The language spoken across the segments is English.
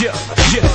Yeah,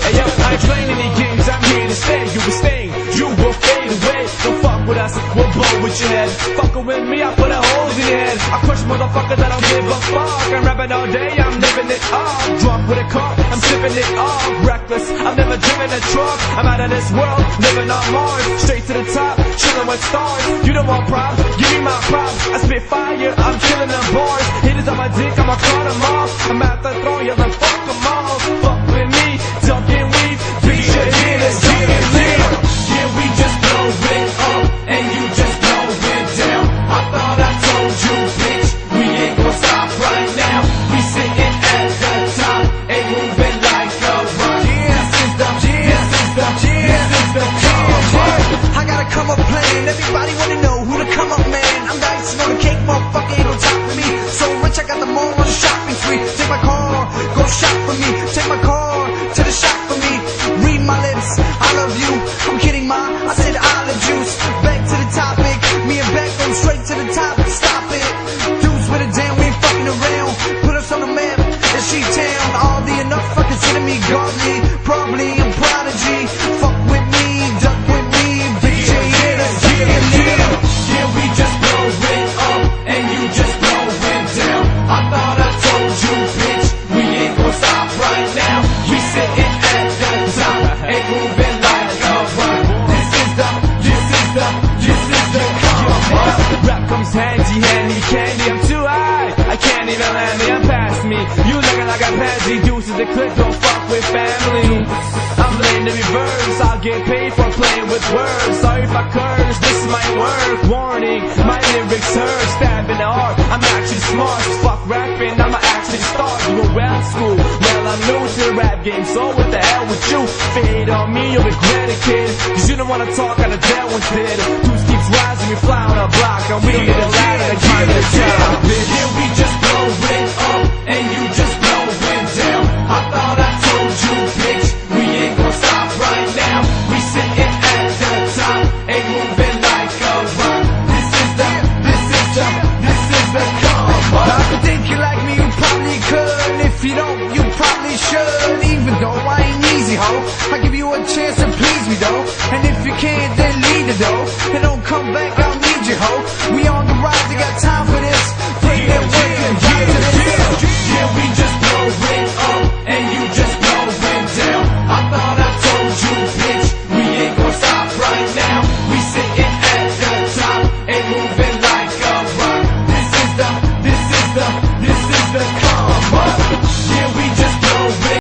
hey yo, I ain't playing any games, I'm here to stay. You will stay, you will fade away. Don't fuck with us, we'll blow with your head. Fucking with me, I put a hole in your head. I crush motherfuckers, I don't give a fuck. I'm rapping all day, I'm living it up. Drunk with a car, I'm sipping it up. Reckless, I've never driven a truck. I'm out of this world, living on Mars. Straight to the top, chilling with stars. You don't want props, give me my props. I spit fire, I'm killing them bars. Hitters on my dick, I'ma cut them off. I'm at the throne, yeah, then fuck them all. Fuck with me, duck and weave. Beat your hitters, duck and leave. Yeah, we just blow it up, and you just blow it down. I thought I told you, bitch, we ain't gon' stop right now. We sitting at the top, and moving like a rock. This is the I gotta come up playing, everybody wanna know who the come up man. I'm the icing on the cake, motherfucker ain't on top of me. So rich, I got the mall on the shopping spree. Take my car, go shop for me. Take my car to the shop for me. Read my lips, I love you. I'm kidding, ma, I said olive juice. Back to the topic, me and Beck go straight to the top. Stop it, dudes with a damn, we ain't fucking around. Put us on the map, and She-Town. All the enough for consider me godly. Probably a prodigy. Fuck with me, duck with me. Bitch, yeah, we just blow it up, and you just blow it down. I thought I told you, bitch, we ain't gon' stop right now. We sitting at the top, and moving like a rock. This is the rap comes handy candy. I'm too high, I can't even land me. I'm past me, you looking like a pansy. Deuces the clip, don't fuck with family. I'm laying the reverse, I'll get paid for playing with words. Sorry if I curse, this might work. Warning, my lyrics hurt, stab in the heart. I'm actually smart, fuck rapping, I'ma actually start. You go rap school, well I'm new to the rap game, so what the hell with you? Fade on me, you'll regret it, kid. Cause you don't wanna talk, how the dead ones did. Deuce keeps rising, we fly on a block, and we don't need a ladder to climb the top. Yeah, we just blow it up, and you just blow it down. I thought I told you, bitch, we ain't gon' stop right now. We sitting at the top, and moving like a rock. This is the come on. I could think you like me, you probably could. And if you don't, you probably should. Even though I ain't easy, ho, I give you a chance to please me, though. And if you can't, then leave the door. And don't come back, I don't need you, ho. We on the rise, we got time for this. Put that work and vibe to this. Yeah, we just blow it up, and you just blow it down. I thought I told you, bitch, we ain't gon' stop right now. We sitting at the top, and moving like a rock. This is the